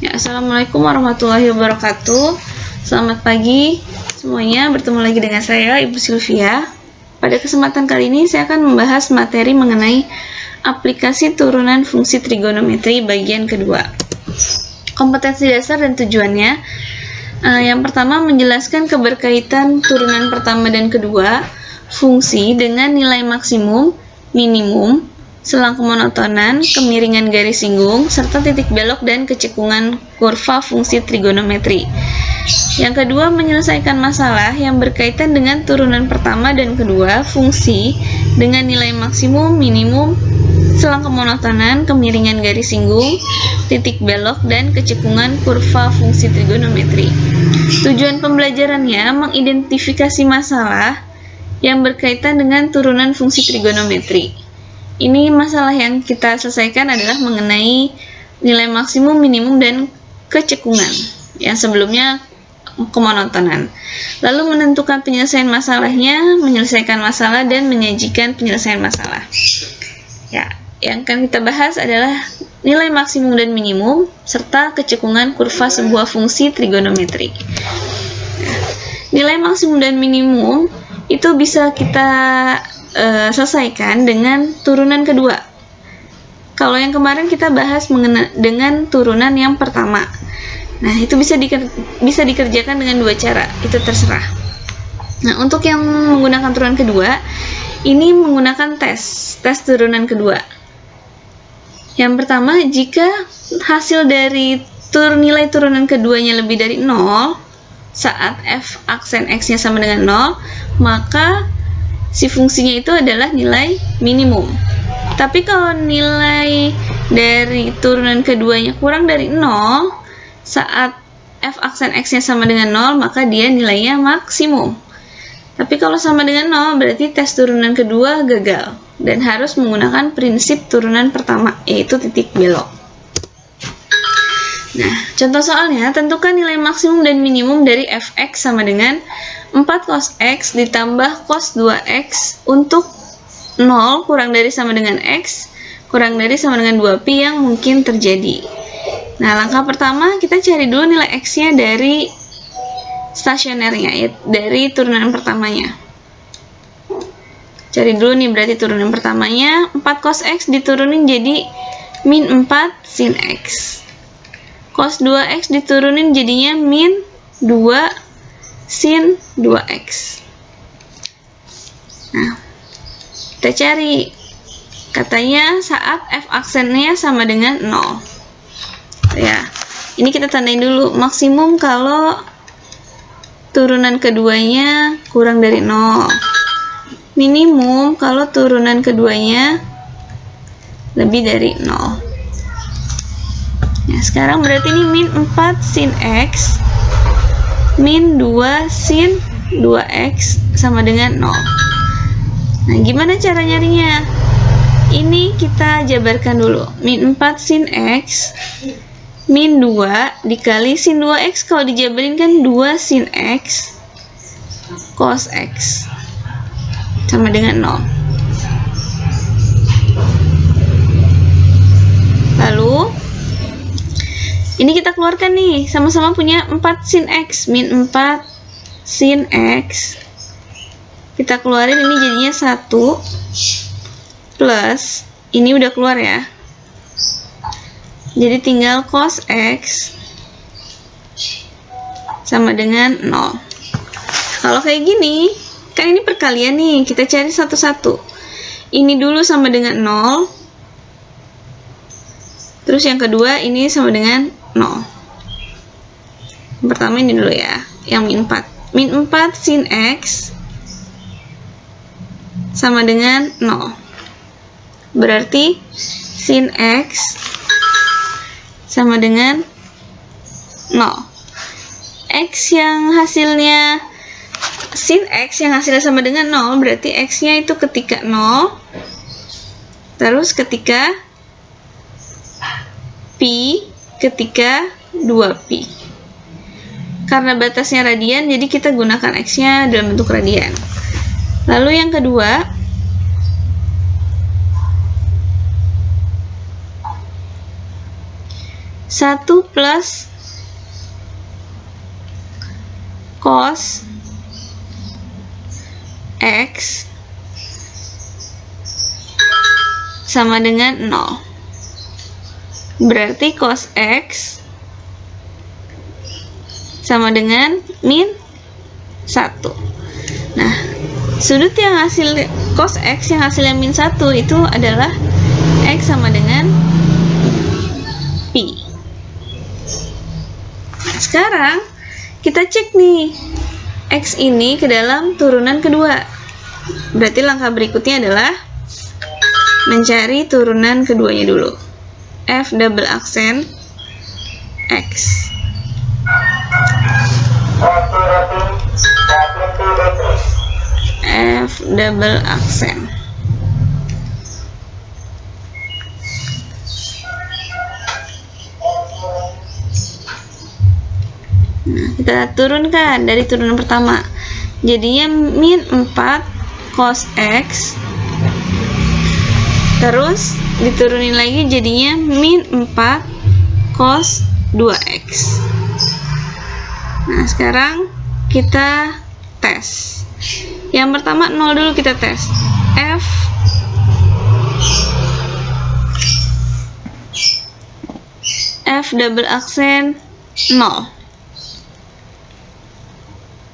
Ya, Assalamualaikum warahmatullahi wabarakatuh. Selamat pagi semuanya, bertemu lagi dengan saya Ibu Sylvia. Pada kesempatan kali ini saya akan membahas materi mengenai aplikasi turunan fungsi trigonometri bagian kedua. Kompetensi dasar dan tujuannya. Yang pertama, menjelaskan keberkaitan turunan pertama dan kedua fungsi dengan nilai maksimum, minimum, selang kemonotonan, kemiringan garis singgung, serta titik belok dan kecekungan kurva fungsi trigonometri. Yang kedua, menyelesaikan masalah yang berkaitan dengan turunan pertama dan kedua fungsi dengan nilai maksimum, minimum, selang kemonotonan, kemiringan garis singgung, titik belok, dan kecekungan kurva fungsi trigonometri. Tujuan pembelajarannya mengidentifikasi masalah yang berkaitan dengan turunan fungsi trigonometri. Ini masalah yang kita selesaikan adalah mengenai nilai maksimum, minimum, dan kecekungan. Yang sebelumnya kemonotonan. Lalu menentukan penyelesaian masalahnya, menyelesaikan masalah, dan menyajikan penyelesaian masalah. Ya, yang akan kita bahas adalah nilai maksimum dan minimum, serta kecekungan kurva sebuah fungsi trigonometri. Nilai maksimum dan minimum itu bisa kita selesaikan dengan turunan kedua. Kalau yang kemarin kita bahas dengan turunan yang pertama. Nah, itu bisa dikerjakan dengan dua cara, itu terserah. Nah, untuk yang menggunakan turunan kedua, ini menggunakan tes turunan kedua. Yang pertama, jika hasil dari nilai turunan keduanya lebih dari 0, saat f aksen x-nya sama dengan 0, maka si fungsinya itu adalah nilai minimum. Tapi kalau nilai dari turunan keduanya kurang dari 0, saat f aksen x-nya sama dengan 0, maka dia nilainya maksimum. Tapi kalau sama dengan 0, berarti tes turunan kedua gagal dan harus menggunakan prinsip turunan pertama, yaitu titik belok. Nah, contoh soalnya, tentukan nilai maksimum dan minimum dari fx sama dengan 4 cos x ditambah cos 2x untuk 0 kurang dari sama dengan x kurang dari sama dengan 2pi yang mungkin terjadi. Nah, langkah pertama kita cari dulu nilai x-nya dari stasionernya, dari turunan pertamanya. Cari dulu nih, berarti turunan pertamanya 4 cos x diturunin jadi min 4 sin x. Cos 2x diturunin jadinya min 2 sin 2x. Nah, kita cari. Katanya saat f aksennya sama dengan 0. Ya, ini kita tandain dulu. Maksimum kalau turunan keduanya kurang dari 0. Minimum kalau turunan keduanya lebih dari 0. Nah, sekarang berarti ini min 4 sin x min 2 sin 2x sama dengan 0. Nah, gimana cara nyarinya? Ini kita jabarkan dulu. Min 4 sin x min 2 dikali sin 2x, kalau dijabarin kan 2 sin x cos x sama dengan 0. Lalu ini kita keluarkan nih, sama-sama punya 4 sin x, min 4 sin x. Kita keluarin, ini jadinya 1 plus, ini udah keluar ya. Jadi tinggal cos x sama dengan 0. Kalau kayak gini, kan ini perkalian nih, kita cari satu-satu. Ini dulu sama dengan 0. Terus yang kedua ini sama dengan 0. Yang pertama ini dulu ya, yang min 4. Min 4 sin x sama dengan 0. Berarti sin x sama dengan 0. X yang hasilnya sin x yang hasilnya sama dengan 0, berarti x-nya itu ketika 0, terus ketika pi ketika 2pi. Karena batasnya radian, jadi kita gunakan x-nya dalam bentuk radian. Lalu yang kedua, 1 plus cos X sama dengan 0. Berarti cos X sama dengan min 1. Nah, sudut yang hasil cos X yang hasilnya min 1 itu adalah X sama dengan pi. Nah, sekarang kita cek nih X ini ke dalam turunan kedua. Berarti langkah berikutnya adalah mencari turunan keduanya dulu. F double aksen X. F double aksen. Nah, kita turunkan dari turunan pertama. Jadinya min 4 cos X. Terus diturunin lagi jadinya min 4 cos 2X. Nah, sekarang kita tes. Yang pertama 0 dulu kita tes. F double aksen 0.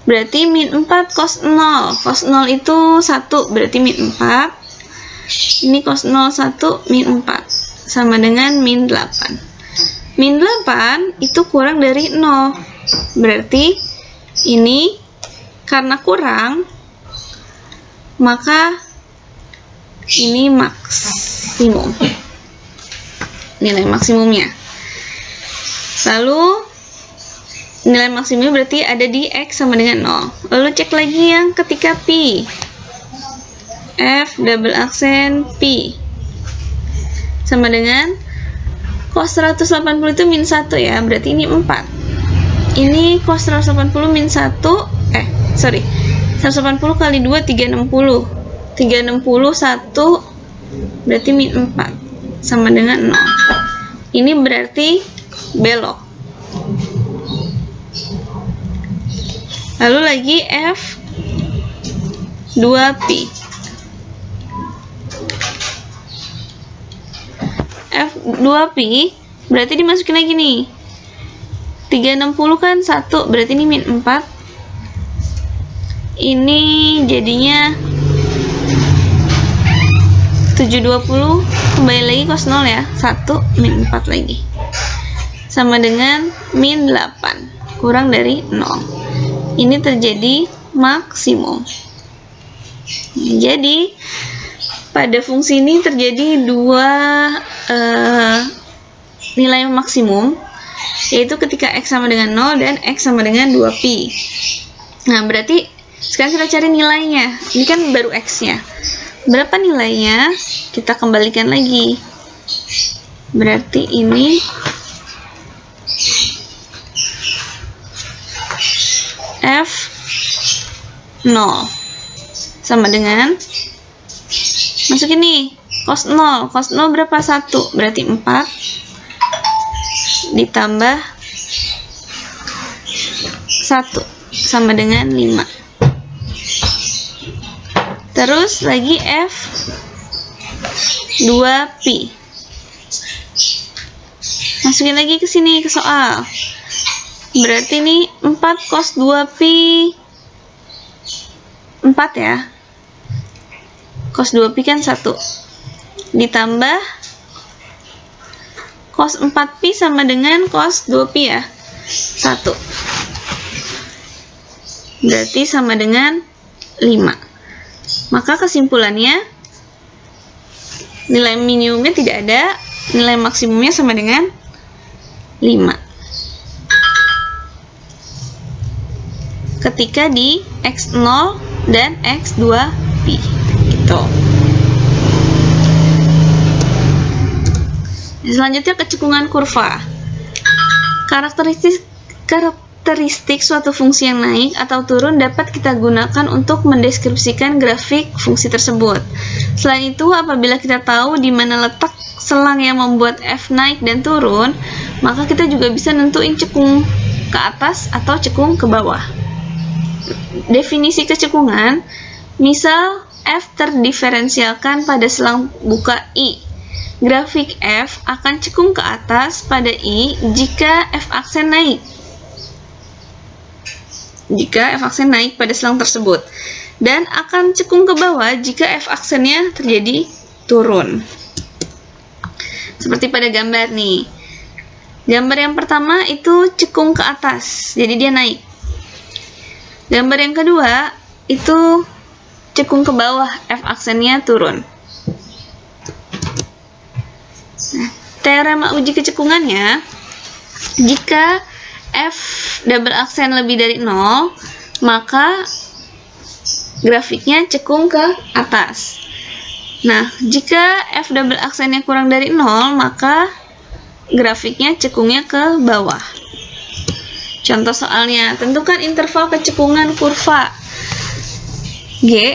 Berarti min 4 cos 0. Cos 0 itu 1, berarti min 4. Ini cos 0 1 min 4 sama dengan min 8. Min 8 itu kurang dari 0. Berarti ini karena kurang, maka ini maksimum. Nilai maksimumnya. Lalu nilai maksimumnya berarti ada di X sama dengan 0. Lalu cek lagi yang ketika pi. F double aksen pi sama dengan cos 180 itu min 1 ya, berarti ini 4. Ini cos 180 min 1, 180 kali 2 360. 360 1 berarti min 4 sama dengan 0. Ini berarti belok. Lalu lagi F 2pi. F 2pi berarti dimasukin lagi nih. 360 kan 1, berarti ini min 4. Ini jadinya 720, kembali lagi cos 0 ya. 1 min 4 lagi. Sama dengan min 8, kurang dari 0. Ini terjadi maksimum. Jadi pada fungsi ini terjadi dua nilai maksimum, yaitu ketika X sama dengan 0 dan X sama dengan 2pi. Nah, berarti sekarang kita cari nilainya. Ini kan baru X-nya. Berapa nilainya? Kita kembalikan lagi. Berarti ini F 0 sama dengan, masukin nih, cos 0. Cos 0 berapa? 1, berarti 4 ditambah 1 sama dengan 5. Terus lagi F 2pi. Masukin lagi ke sini ke soal. Berarti ini 4 cos 2pi 4 ya. Cos 2pi kan 1. Ditambah cos 4pi sama dengan cos 2pi ya. 1. Berarti sama dengan 5. Maka kesimpulannya nilai minimumnya tidak ada, nilai maksimumnya sama dengan 5. Ketika di X0 dan X2pi. Gitu. Selanjutnya kecekungan kurva. Karakteristik suatu fungsi yang naik atau turun dapat kita gunakan untuk mendeskripsikan grafik fungsi tersebut. Selain itu, apabila kita tahu di mana letak selang yang membuat f naik dan turun, maka kita juga bisa nentuin cekung ke atas atau cekung ke bawah. Definisi kecekungan, misal F terdiferensialkan pada selang buka I. Grafik F akan cekung ke atas pada I jika F aksen naik. Jika F aksen naik pada selang tersebut, dan akan cekung ke bawah jika F aksennya terjadi turun. Seperti pada gambar nih. Gambar yang pertama itu cekung ke atas, jadi dia naik. Gambar yang kedua itu cekung ke bawah, F aksennya turun. Nah, teorema uji kecekungannya, jika F double aksen lebih dari 0, maka grafiknya cekung ke atas. Nah, jika F double aksennya kurang dari 0, maka grafiknya cekungnya ke bawah. Contoh soalnya, tentukan interval kecekungan kurva G,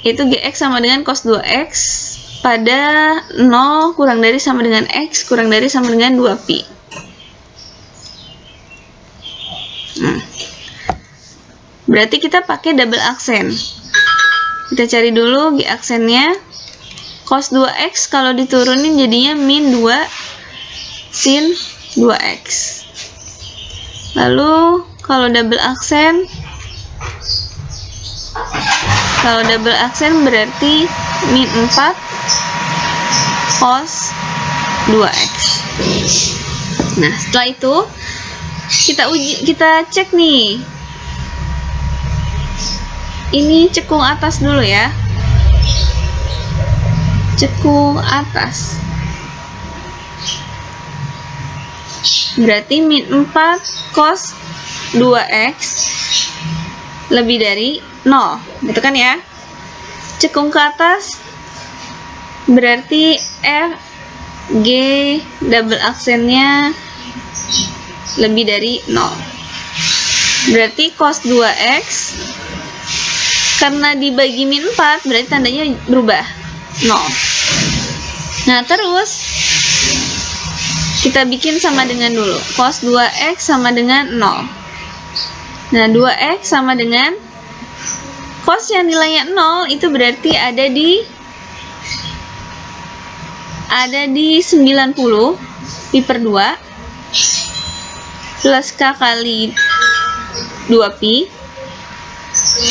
itu Gx sama dengan cos 2x pada 0 kurang dari sama dengan x kurang dari sama dengan 2pi. Berarti kita pakai double aksen. Kita cari dulu G aksennya. Cos 2x kalau diturunin jadinya min 2 sin 2x. Lalu kalau double aksen berarti min 4 cos 2x. Nah, setelah itu kita cek nih. Ini cekung atas dulu ya. Cekung atas. Berarti min 4 cos 2x lebih dari 0. Gitu kan ya? Cekung ke atas berarti F G double aksennya lebih dari 0. Berarti cos 2x karena dibagi min 4 berarti tandanya berubah 0. Nah, terus kita bikin sama dengan dulu. Cos 2x sama dengan 0. Nah, 2x sama dengan cos yang nilainya 0 itu berarti ada di 90 pi per 2 plus k kali 2pi,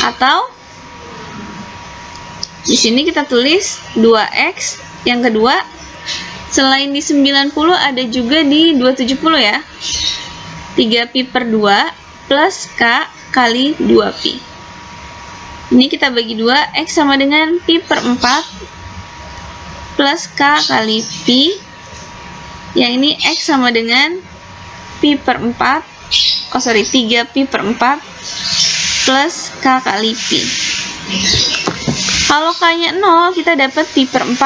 atau di sini kita tulis 2x yang kedua selain di 90 ada juga di 270 ya. 3pi per 2 plus k kali 2pi. Ini kita bagi 2, x sama dengan pi per 4 plus k kali pi. Yang ini x sama dengan pi per 3pi per 4 plus k kali pi. Kalau k-nya 0, kita dapat pi per 4.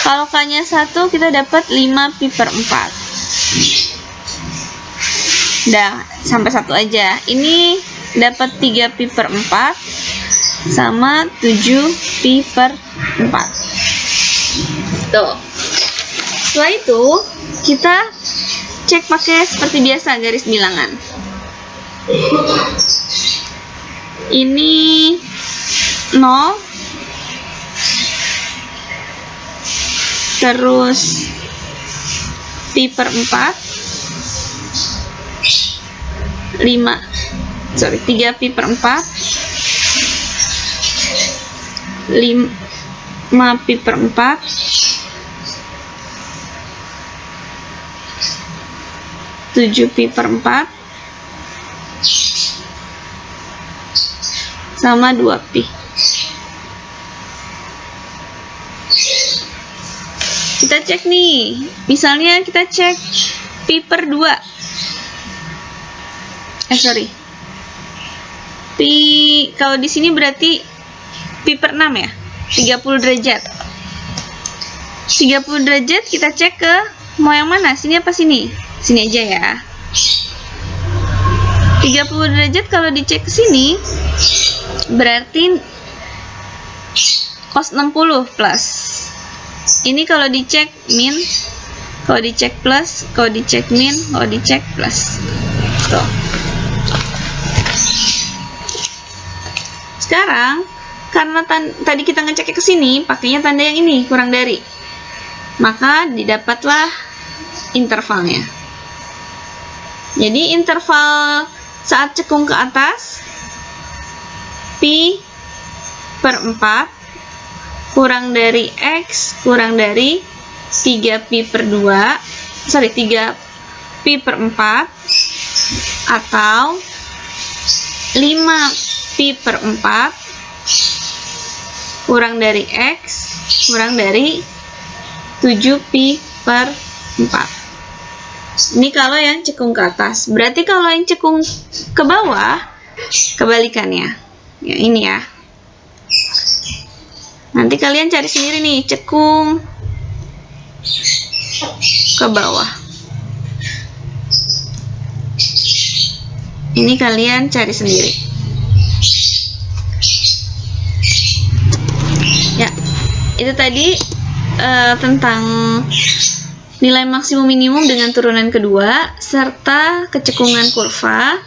Kalau k-nya 1, kita dapat 5pi per 4. Udah, sampai 1 aja. Ini dapat 3pi per 4 sama 7pi per 4. Tuh. Setelah itu, kita cek pakai seperti biasa garis bilangan. Ini 0, terus pi per 4, 3pi per 4, 5pi per 4, 7pi per 4, sama 2pi. Kita cek nih, misalnya kita cek pi per 2. Pi, kalau di sini berarti pi per 6 ya, 30 derajat. 30 derajat kita cek ke mau yang mana? Sini apa sini? Sini aja ya. 30 derajat kalau dicek ke sini berarti cos 60 plus. Ini kalau dicek min kalau dicek plus, kalau dicek min, kalau dicek plus. Tuh. Sekarang karena tadi kita ngeceknya ke sini, pakainya tanda yang ini, kurang dari. Maka didapatlah intervalnya. Jadi interval saat cekung ke atas pi per 4 kurang dari x kurang dari 3pi per 2, 3pi per 4 atau 5pi per 4 kurang dari x kurang dari 7pi per 4. Ini kalau yang cekung ke atas. Berarti kalau yang cekung ke bawah, kebalikannya. Ya, ini ya. Nanti kalian cari sendiri nih, cekung ke bawah. Ini kalian cari sendiri. Ya, itu tadi tentang nilai maksimum minimum dengan turunan kedua serta kecekungan kurva.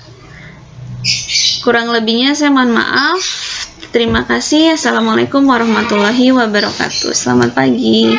Kurang lebihnya saya mohon maaf. Terima kasih. Assalamualaikum warahmatullahi wabarakatuh. Selamat pagi.